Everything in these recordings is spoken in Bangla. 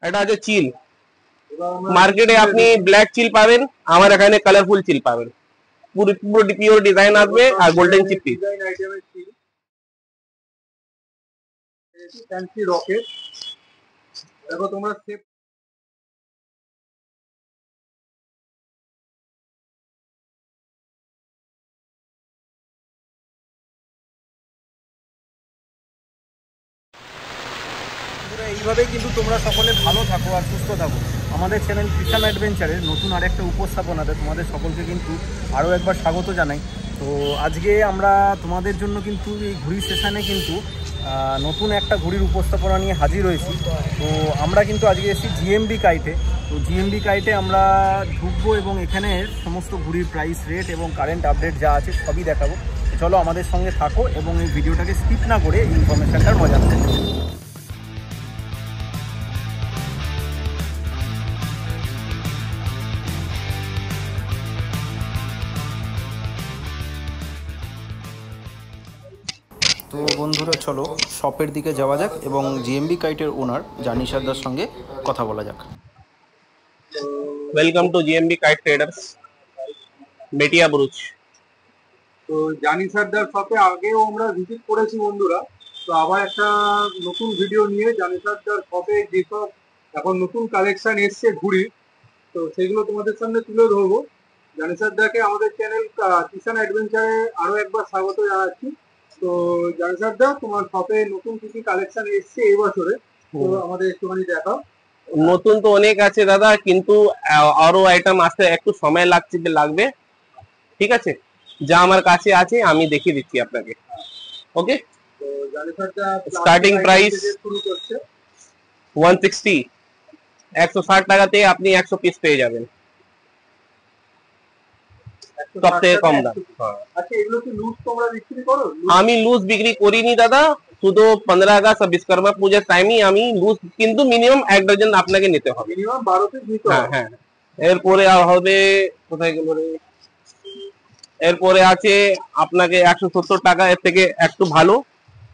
এটা আছে চিল। মার্কেটে আপনি ব্ল্যাক চিল পাবেন, আমার এখানে কালারফুল চিল পাবেন। পুরো পুরো পিওর ডিজাইন আসবে আর golden chip piece. Fancy rocket দেখো তোমরা সেফ। এইভাবেই কিন্তু তোমরা সকলে ভালো থাকো আর সুস্থ থাকো। আমাদের চ্যানেল কিষান অ্যাডভেঞ্চারের নতুন আরেকটা উপস্থাপনাতে তোমাদের সকলকে কিন্তু আরও একবার স্বাগত জানাই। তো আজকে আমরা তোমাদের জন্য কিন্তু এই ঘুড়ি সেশনে কিন্তু নতুন একটা ঘুড়ির উপস্থাপনা নিয়ে হাজির হয়েছি। তো আমরা কিন্তু আজকে এসেছি জিএমবি কাইটে। তো জিএমবি কাইটে আমরা ঢুকবো এবং এখানে সমস্ত ঘুড়ির প্রাইস, রেট এবং কারেন্ট আপডেট যা আছে সবই দেখাবো। চলো আমাদের সঙ্গে থাকো এবং এই ভিডিওটাকে স্কিপ না করে ইনফরমেশনটার মজা নেবে। তো বন্ধুরা চলো শপের দিকে যাওয়া যাক এবং জিএমবি কাইটের ওনার জানি সর্দার সঙ্গে কথা বলা যাক। Welcome to GMB kite traders, বেটিয়া ব্রুচ। তো জানি সর্দার শপে আগেও আমরা ভিজিট করেছি বন্ধুরা। তো আবার একটা নতুন ভিডিও নিয়ে জানি সর্দার শপে যেসব এখন নতুন কালেকশন এসছে ঘুড়ি, তো সেগুলো তোমাদের সামনে তুলে ধরবো। জানি সর্দারকে আমাদের চ্যানেল কিষান অ্যাডভেঞ্চারে আরো একবার স্বাগত জানাচ্ছি। তো জানি সর্দার তোমার শপে নতুন কি কি কালেকশন এসছে এই বছরে, তো আমাদের একটুখানি দেখাও। নতুন তো অনেক আছে দাদা, কিন্তু আরো আইটেম আসতে একটু সময় লাগবে। ঠিক আছে, যা আমার কাছে আছে আমি দেখিয়ে দিচ্ছি আপনাকে। ওকে, তো জানি সর্দার স্টার্টিং প্রাইস শুরু করছে 160। 160 টাকাতে আপনি 100 পিস পেয়ে যাবেন, সবথেকে কম দাম। আচ্ছা, এগুলো কি লুজ তোমরা বিক্রি করো? আমি লুজ বিক্রি করিনি দাদা, শুধু 15 আগস্ট বিশ্বকর্মা পূজার টাইমই আমি লুজ, কিন্তু মিনিমাম 1 ডজন আপনাকে নিতে হবে। মিনিমাম 12 পিস নিতে হবে। হ্যাঁ, এরপরে হবে কোথায় গেল রে, এরপরে আছে আপনাকে 170 টাকা, এর থেকে একটু ভালো,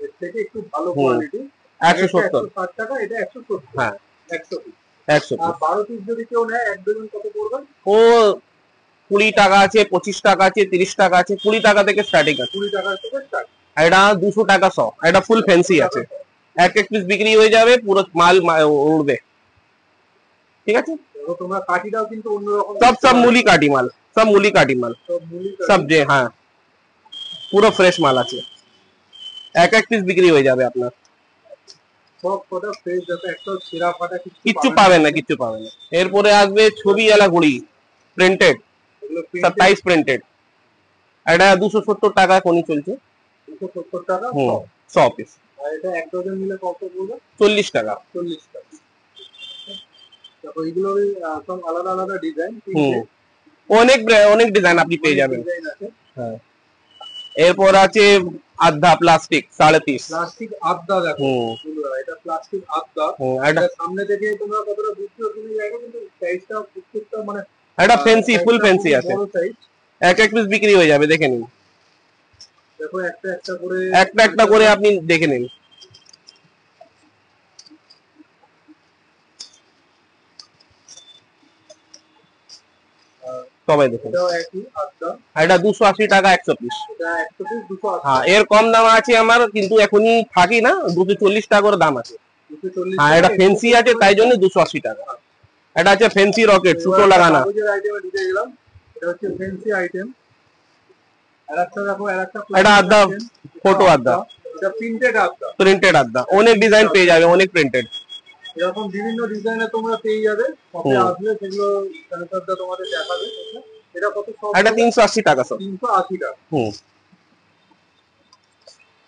এর থেকে একটু ভালো কোয়ালিটি 170 টাকা, এটা 170। হ্যাঁ, 100 পিস। 100 আর 12 পিস যদি কেউ নেয় 1 ডজন কত পড়বে? ও 20 টাকা আছে, 25 টাকা আছে, 30 টাকা আছে, 20 টাকা থেকে স্টার্টিং আছে। 20 টাকা থেকে স্টার্ট। এটা 200 টাকা 100, এটা ফুল ফ্যান্সি আছে। এক পিস বিক্রি হয়ে যাবে, পুরো মাল উড়বে। ঠিক আছে, তোমরা কাটিটাও কিন্তু অন্যরকম, সব মুলি কাটি মাল, সব মুলি কাটি মাল, সব যে হ্যাঁ পুরো ফ্রেশ মাল আছে। এক পিস বিক্রি হয়ে যাবে আপনার, সব কটা ফ্রেশ যাবে, একটা ছেঁড়া ফাটা কিচ্ছু পাবেন না, কিচ্ছু পাবেন না। এরপরে আসবে ছবিওয়ালা ঘুড়ি, প্রিন্টেড, সব টাইস প্রিন্টেড। এটা 270 টাকা কোনি চলছে। 270 টাকা 100 পিস। আর এটা 1 ডজন নিলে কত পড়বে? 40 টাকা। 40 টাকা। দেখো এইগুলো সব আলাদা আলাদা ডিজাইন। অনেক ডিজাইন আপনি পেয়ে যাবেন। হ্যাঁ, এরপর আছে আধা প্লাস্টিক 30.5। প্লাস্টিক আধা, দেখো এটা প্লাস্টিক আধা। এটা সামনে থেকে তোমরা কতটা বুঝতে তুমি জায়গা, কিন্তু সাইজটা প্রত্যেকটা মানে এটা ফ্যান্সি, ফুল ফ্যান্সি আছে। এক পিস বিক্রি হয়ে যাবে, দেখে নিন। দেখো একটা একটা করে আপনি দেখে নিন। সবাই দেখুন, এটা 280 টাকা 100 পিস। হ্যাঁ, এর কম দাম আছে আমার, কিন্তু এখনই থাকি না, 240 টাকা করে দাম আছে। হ্যাঁ, এটা ফ্যান্সি আছে তাই জন্য 280 টাকা। এটা আছে ফ্যান্সি রকেট, সুতো লাগানো। এটা হচ্ছে ফ্যান্সি আইটেম। এটা আধা ফটো আধা, এটা প্রিন্টেড আধা। অনেক ডিজাইন পেয়ে যাবে, অনেক প্রিন্টেড, এরকম বিভিন্ন ডিজাইনে তোমরা পেয়ে যাবে। কবে আসলে সেগুলো তোমাদের দেখাবে। এটা কত? এটা 380 টাকা সব। 380 টাকা।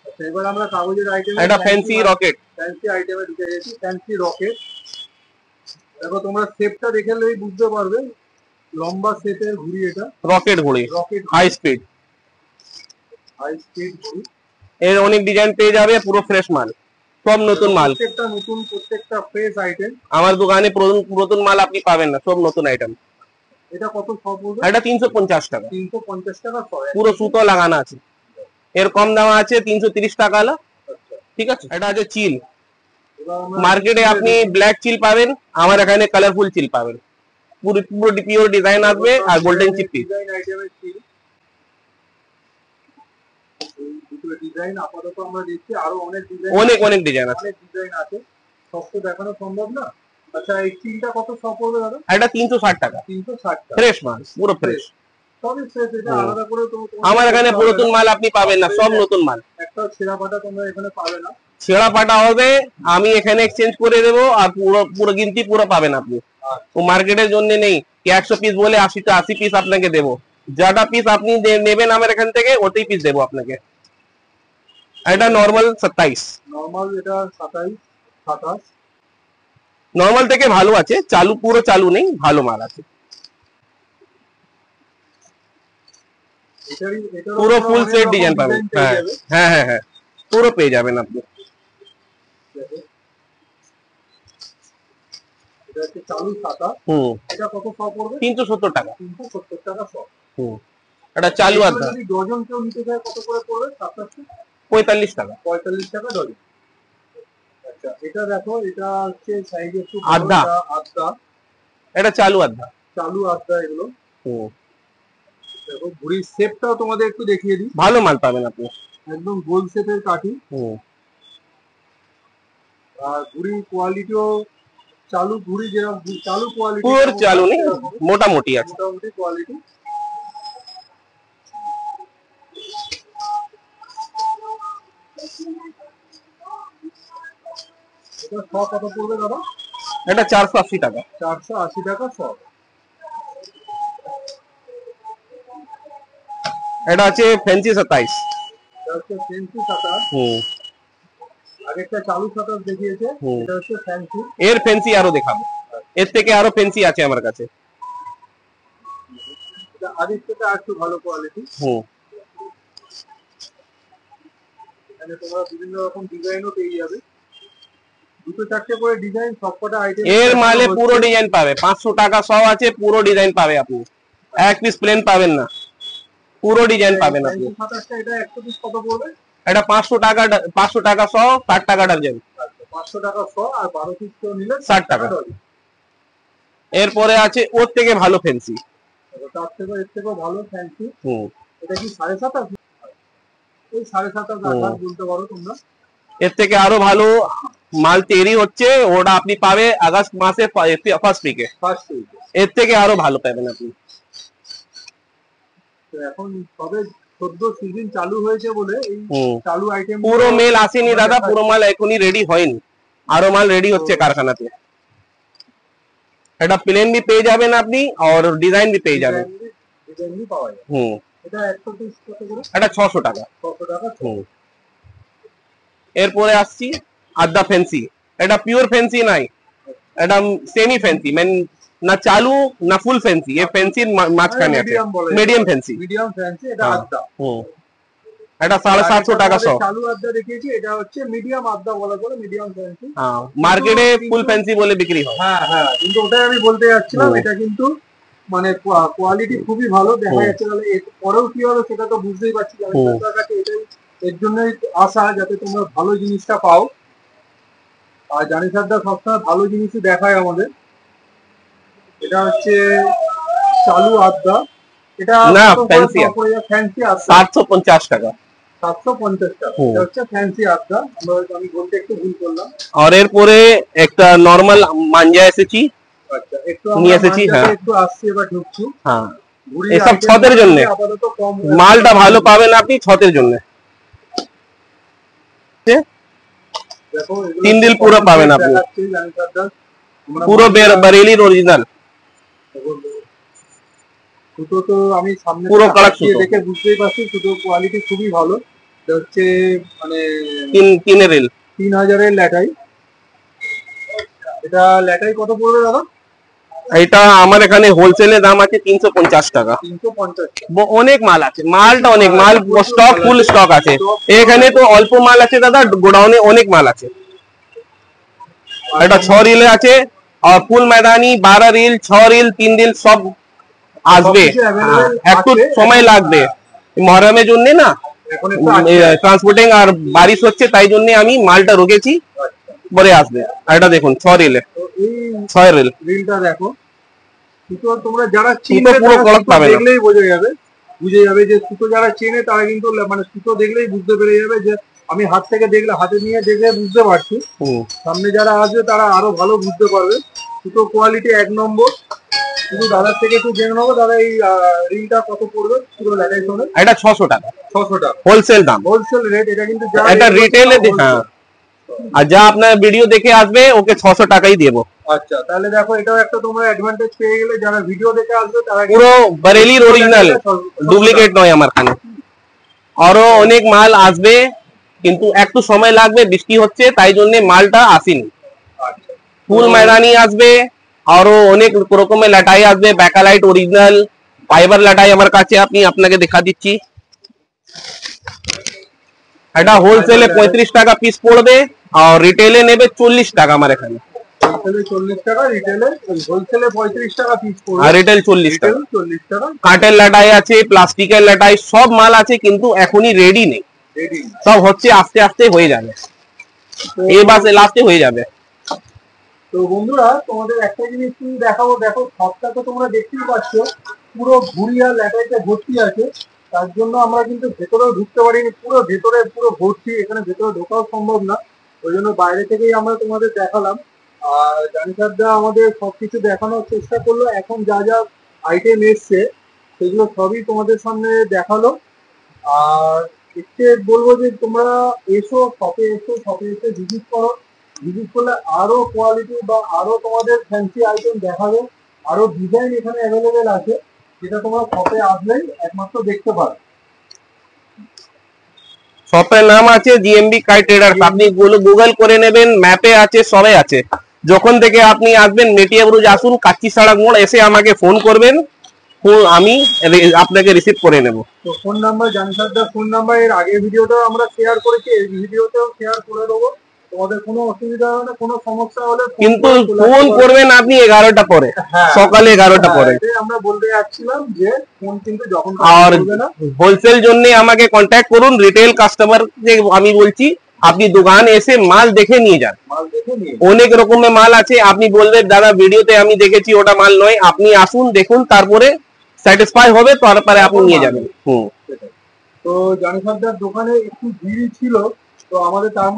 আচ্ছা, এবার আমরা কাগজের আইটেম, এটা ফ্যান্সি রকেট, ফ্যান্সি আইটেমে ঢুকে গেছি। ফ্যান্সি রকেট দেখো, তোমরা শেপটা দেখলেই বুঝতে পারবে, লম্বা শেপের ঘুড়ি। এটা রকেট ঘুড়ি, হাই স্পিড ঘুড়ি। এর অনেক ডিজাইন পেয়ে যাবে, পুরো ফ্রেশ মাল, সব নতুন মাল। প্রত্যেকটা ফ্রেশ আইটেম। আমার দোকানে পুরাতন মাল আপনি পাবেন না, সব নতুন আইটেম। এটা কত সব বলবো? এটা 350 টাকা। 350 টাকা পুরো সুতো লাগানো আছে। এর কম দাম আছে 330 টাকা। ঠিক আছে, এটা আছে চিল। মার্কেটে আপনি ব্ল্যাক চিল পাবেন, আমার এখানে কালারফুল চিল পাবেন, পুরো পিওর ডিজাইন আসবে আর গোল্ডেন চিপ পিস। ডিজাইন আপাতত আমরা দেখছি, আরো অনেক ডিজাইন আছে। সব তো দেখানো সম্ভব না। আচ্ছা, এই চিলটা কত সব পড়বে দাদা? এটা 360 টাকা। 360 টাকা, ফ্রেশ মাল, পুরো ফ্রেশ। সবই ফ্রেশ। এটা আলাদা করে তো আমার এখানে পুরাতন মাল আপনি পাবেন না, সব নতুন মাল। একটা ছেঁড়া পাটা তোমরা এখানে পাবে না। ছেঁড়া পাটা হবে, আমি এখানে এক্সচেঞ্জ করে দেবো, আর পুরো গিনতি পুরো পাবেন আপনি। ও মার্কেটের জন্য নেই কি 100 পিস বলে 80 পিস আপনাকে দেবো। যাটা পিস আপনি নেবেন আমার এখান থেকে ওটাই পিস দেবো আপনাকে। এটা নরমাল 27। নরমাল এটা 27 27। নরমাল থেকে ভালো আছে, চালু পুরো চালু নেই, ভালো মাল আছে। পুরো ফুল সেট ডিজাইন পাবেন। হ্যাঁ হ্যাঁ হ্যাঁ, পুরো পেয়ে যাবেন আপনি। এটা হচ্ছে চালু ছাতা। এটা কত সব পড়বে? 370 টাকা। 370 টাকা সব। এটা চালু আধা। যদি ডজন কেউ নিতে চায় কত করে পড়বে? 45 টাকা। 45 টাকা ডজন। আচ্ছা, এটা দেখো, এটা হচ্ছে সাইজ একটু আধা। এটা চালু আধা। চালু আধা এগুলো। দেখো ঘুড়ির শেপটাও তোমাদের একটু দেখিয়ে দিই। ভালো মাল পাবেন আপনি, একদম গোল শেপের কাঠি। আর ঘুড়ির কোয়ালিটিও চালু ঘুড়ি যেরকম চালু কোয়ালিটি, পুরো চালু নেই, মোটামুটি আছে। মোটামুটি কোয়ালিটি। এটা সব কত পড়বে দাদা? এটা 480 টাকা। 480 টাকা সব। এটা আছে ফ্যান্সি 27। এটা হচ্ছে ফ্যান্সি 27। আগেরটা চালু 27 দেখিয়েছে, এটা হচ্ছে ফ্যান্সি। এর ফ্যান্সি আরো দেখাবো, এর থেকে আরো ফ্যান্সি আছে আমার কাছে। এটা আগের থেকে একটু ভালো কোয়ালিটি। এখানে তোমরা বিভিন্ন রকম ডিজাইনও পেয়ে যাবে, দুটো চারটে করে ডিজাইন, সবকটা আইটেম। এর মালে পুরো ডিজাইন পাবে, 500 টাকা সব আছে, পুরো ডিজাইন পাবে আপনি, এক পিস প্লেন পাবেন না, পুরো ডিজাইন পাবেন আপনি। এটা 100 পিস কত পড়বে? এটা 500 টাকা, 500 টাকা 100, 60 টাকা ডজন। 500 টাকা 100 আর 12 পিস কেউ নিলে 60 টাকা। এরপরে আছে ওর থেকে ভালো ফ্যান্সি, তার থেকে এর থেকেও ভালো ফ্যান্সি। এটা কি 7.5? ওই 7.5 বলতে পারো তোমরা। এর থেকে আরো ভালো মাল তৈরি হচ্ছে, ওটা আপনি পাবে আগস্ট মাসে ফার্স্ট উইকে। এর থেকে আরো ভালো পাবেন আপনি। এখন সবে 14 সিজন চালু হয়েছে বলে এই চালু আইটেম পুরো মেল আসেনি দাদা, পুরো মাল এখনই রেডি হয়নি, আরো মাল রেডি হচ্ছে কারখানাতে। এটা প্লেন भी পেয়ে যাবেন আপনি, আর ডিজাইন भी পেয়ে যাবেন। ডিজাইন भी পাওয়া যায়। এটা 100 পিস কত করে? এটা 600 টাকা। 600 টাকা। এরপরে আসছি আদা ফ্যান্সি। এটা পিওর ফ্যান্সি নাই, এটা সেমি ফ্যান্সি, মানে না চালু না ফুল ফ্যান্সি, এই ফ্যান্সির মাঝখানে আছে, মিডিয়াম ফ্যান্সি। মিডিয়াম ফ্যান্সি, এটা আদা। এটা 750 টাকা সব। চালু আদা দেখিয়েছি, এটা হচ্ছে মিডিয়াম আদা বলা করে, মিডিয়াম ফ্যান্সি। মার্কেটে ফুল ফ্যান্সি বলে বিক্রি হয়। হ্যাঁ হ্যাঁ, কিন্তু ওটাই আমি বলতে যাচ্ছিলাম, এটা কিন্তু মানে কোয়ালিটি খুবই ভালো দেখা যাচ্ছে। তাহলে এর পরেও কি হবে সেটা তো বুঝতেই পারছি। এটাই এর জন্যই আশা, যাতে তোমরা ভালো জিনিসটা পাও। আর জানি স্যারদা সবসময় ভালো জিনিসই দেখায় আমাদের। এটা হচ্ছে চালু আদা। এটা না ফ্যান্সি, ফ্যান্সি আদা 750 টাকা। 750 টাকা। এটা হচ্ছে ফ্যান্সি আদা। আমি বলতে একটু ভুল করলাম। আর এরপরে একটা নরমাল মাঞ্জা এসেছি। আচ্ছা, একটু নিয়ে এসেছি। হ্যাঁ, একটু আসছি, এবার ঢুকছি। হ্যাঁ, এসব ছতের জন্য মালটা ভালো পাবেন আপনি, ছতের জন্য। দেখো 3 দিন পুরো পাবেন আপনি, পুরো বারেলির অরিজিনাল সুতো। তো আমি সামনে পুরো কালার সুতো দেখে বুঝতেই পারছি, সুতো কোয়ালিটি খুবই ভালো। এটা হচ্ছে মানে 3000 এর ল্যাটাই। এটা ল্যাটাই কত পড়বে দাদা? এটা আমার এখানে হোলসেলে দাম আছে 350 টাকা। 350। অনেক মাল আছে, মালটা অনেক মাল, স্টক ফুল স্টক আছে। এখানে তো অল্প মাল আছে দাদা, গোডাউনে অনেক মাল আছে। এটা 6 রিলে আছে, আর ফুল ময়দানি 12 রিল, 6 রিল, 3 রিল সব আসবে। একটু সময় লাগবে, মহরমের জন্য না ট্রান্সপোর্টিং আর বারিশ হচ্ছে, তাই জন্য আমি মালটা রুকেছি। পরে আসবে। আর এটা দেখুন 6 রিলে, তো এই 6 রিল রিলটা দেখো, সুতো তোমরা যারা সুতো চিনবে পুরো তারা কলক সুতো পাবে না। দেখলেই বুঝে যাবে যে সুতো যারা চেনে তারা কিন্তু মানে সুতো দেখলেই বুঝতে পেরে যাবে যে আমি হাত থেকে দেখলে, হাতে নিয়ে দেখলে বুঝতে পারছি। সামনে যারা আসবে তারা আরো ভালো বুঝতে পারবে। সুতো কোয়ালিটি 1 নম্বর। শুধু দাদার থেকে একটু জেনে নেবো, দাদা এই রিলটা কত পড়বে পুরো দেখাই শোনে? এটা 600 টাকা, 600 টাকা হোলসেল দাম। হোলসেল রেট এটা, কিন্তু এটা রিটেলে, হ্যাঁ, আর যা আপনার ভিডিও দেখে আসবে ওকে 600 টাকাই দেবো। আচ্ছা, তাহলে দেখো এটাও একটা তোমরা অ্যাডভান্টেজ পেয়ে গেলে, যারা ভিডিও দেখে আসবে তারা পুরো বারেলির অরিজিনাল, ডুপ্লিকেট নয় আমার কাছে। আরো অনেক মাল আসবে কিন্তু একটু সময় লাগবে, বৃষ্টি হচ্ছে তাই জন্য মালটা আসেনি। ফুল ময়দানি আসবে, আরো অনেক রকমের লাটাই আসবে, ব্যাকালাইট অরিজিনাল ফাইবার লাটাই আমার কাছে আপনাকে দেখা দিচ্ছি। এটা হোলসেলে 35 টাকা পিস পড়বে, আর রিটেলে নেবে 40 টাকা আমার এখানে। হোলসেলে 40 টাকা, রিটেলে হোলসেলে 35 টাকা পিস পড়বে, আর রিটেল 40 টাকা। 40 টাকা। কাঠের লাটাই আছে, প্লাস্টিকের লাটাই, সব মাল আছে কিন্তু এখনই রেডি নেই, সব হচ্ছে, আস্তে আস্তে হয়ে যাবে, এই মাসে লাস্টে হয়ে যাবে। তো বন্ধুরা তোমাদের একটা জিনিস দেখাবো, দেখো সবটা তো তোমরা দেখতেই পাচ্ছ, পুরো ঘুড়ি আর ল্যাটাইতে ভর্তি আছে। তার জন্য আমরা কিন্তু ভেতরেও ঢুকতে পারিনি, পুরো ভেতরে পুরো ভর্তি, এখানে ভেতরে ঢোকাও সম্ভব না, ওই জন্য বাইরে থেকেই আমরা তোমাদের দেখালাম। আর জানিসারদা আমাদের সবকিছু দেখানোর চেষ্টা করলো, এখন যা যা আইটেম এসছে সেগুলো সবই তোমাদের সামনে দেখালো। আর এসে বলবো যে তোমরা শপে এসে ভিজিট করো, ভিজিট করলে আরো কোয়ালিটি বা আরো তোমাদের ফ্যান্সি আইটেম দেখাবে, আরো ডিজাইন এখানে অ্যাভেলেবেল আছে, যেটা তোমরা শপে আসলেই একমাত্র দেখতে পারো। শপের নাম আছে জিএমবি কাই ট্রেডার্স, আপনি গুগল করে নেবেন, ম্যাপে আছে, সবে আছে। যখন থেকে আপনি আসবেন মেটিয়াবুরুজ আসুন, কাচ্চি সড়ক মোড় এসে আমাকে ফোন করবেন, আমি আপনাকে রিসিভ করে নেব। তো ফোন নাম্বার, জানিসারদার ফোন নাম্বার এর আগের ভিডিওটাও আমরা শেয়ার করেছি, এই ভিডিওতেও শেয়ার করে দেবো। তোমাদের কোনো অসুবিধা হলে, কোনো সমস্যা হলে কিন্তু ফোন করবেন আপনি 11টা পরে, সকালে 11টা পরে। আমরা বলতে যাচ্ছিলাম যে ফোন কিন্তু যখন, আর হোলসেল জন্য আমাকে কন্ট্যাক্ট করুন, রিটেল কাস্টমার যে আমি বলছি, আপনি দোকান এসে মাল দেখে নিয়ে যান, অনেক রকমের মাল আছে। আপনি বলবেন দাদা ভিডিওতে আমি দেখেছি ওটা মাল নয়, আপনি আসুন দেখুন, তারপরে স্যাটিসফাই হবে, তারপরে আপনি নিয়ে যাবেন। তো জানিসারদার দোকানে একটু ভিড় ছিল, তো আমাদের তার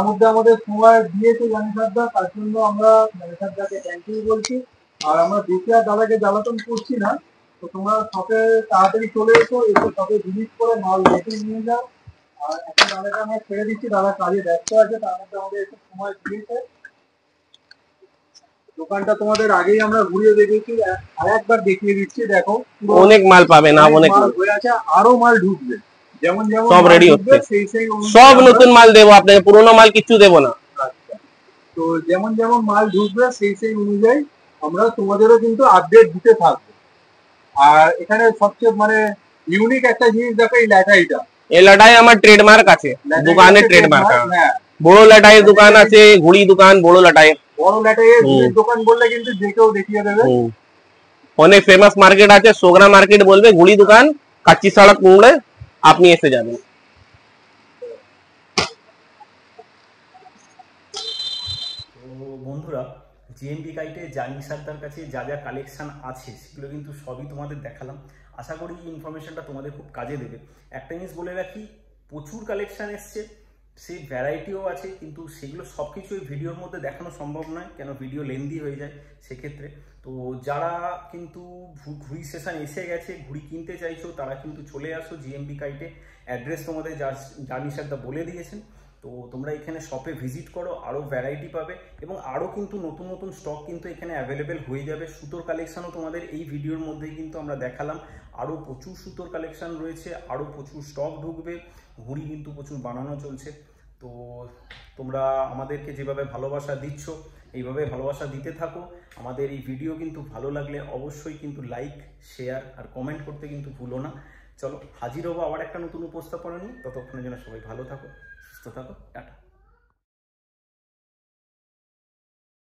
মধ্যে আমাদের সময় দিয়েছে জানিসারদা, তার জন্য আমরা জানিসারদাকে থ্যাংক ইউ বলছি। আর আমরা বেশি আর দাদাকে জ্বালাতন করছি না, তো তোমরা শপে তাড়াতাড়ি চলে এসে শপে ভিজিট করে মাল দেখে নিয়ে যাও। আর এখন দাদাকে আমরা ছেড়ে দিচ্ছি, দাদা কাজে ব্যস্ত আছে, তার মধ্যে আমাদের একটু সময় দিয়েছে। দোকানটা তোমাদের আগেই আমরা ঘুরিয়ে দেখেছি, আর একবার দেখিয়ে দিচ্ছি, দেখো অনেক মাল পাবে না, অনেক মাল হয়ে আছে, আরো মাল ঢুকবে, যেমন যেমন সব রেডি হচ্ছে, সেই সব নতুন মাল দেবো আপনাকে, পুরোনো মাল কিছু দেবো না। আচ্ছা, তো যেমন যেমন মাল ঢুকবে সেই অনুযায়ী আমরা তোমাদেরও কিন্তু আপডেট দিতে থাকবো। আর এখানে সবচেয়ে মানে ইউনিক একটা জিনিস দেখো, এই ল্যাটাইটা, এই লাটাই আমার ট্রেডমার্ক আছে, দোকানের ট্রেডমার্ক। বড় লাটাইয়ের দোকান আছে, ঘুড়ি দোকান, বড় লাটাইয়ের দোকান বললে কিন্তু যে কেউ দেখিয়ে দেবে। অনেক ফেমাস মার্কেট আছে, সোগরা মার্কেট বলবে, ঘুড়ি দোকান, কাচ্চি সড়ক মোড়ে আপনি এসে যাবেন। তো বন্ধুরা, জিএমবি কাইটে জানিসারদার কাছে যা যা কালেকশান আছে সেগুলো কিন্তু সবই তোমাদের দেখালাম। আশা করি ইনফরমেশনটা তোমাদের খুব কাজে দেবে। একটা জিনিস বলে রাখি, প্রচুর কালেকশান এসছে, সেই ভ্যারাইটিও আছে, কিন্তু সেগুলো সব কিছু এই ভিডিওর মধ্যে দেখানো সম্ভব নয়, কেন ভিডিও লেন্দি হয়ে যায় সেক্ষেত্রে। তো যারা কিন্তু ঘুড়ি সেশন এসে গেছে, ঘুড়ি কিনতে চাইছো, তারা কিন্তু চলে আসো জিএমবি কাইটে। অ্যাড্রেস তোমাদের জানিসারদা বলে দিয়েছেন, তো তোমরা এখানে শপে ভিজিট করো, আরও ভ্যারাইটি পাবে এবং আরও কিন্তু নতুন নতুন স্টক কিন্তু এখানে অ্যাভেলেবেল হয়ে যাবে। সুতোর কালেকশানও তোমাদের এই ভিডিওর মধ্যেই কিন্তু আমরা দেখালাম, আরও প্রচুর সুতোর কালেকশান রয়েছে, আরও প্রচুর স্টক ঢুকবে, ঘুড়ি কিন্তু প্রচুর বানানো চলছে। তো তোমরা আমাদেরকে যেভাবে ভালোবাসা দিচ্ছ, এইভাবে ভালোবাসা দিতে থাকো। আমাদের এই ভিডিও কিন্তু ভালো লাগলে অবশ্যই কিন্তু লাইক, শেয়ার আর কমেন্ট করতে কিন্তু ভুলো না। চলো হাজির হবো আবার একটা নতুন উপস্থাপনা নিয়ে, ততক্ষণের জন্য সবাই ভালো থাকো, সুস্থ থাকো, টাটা।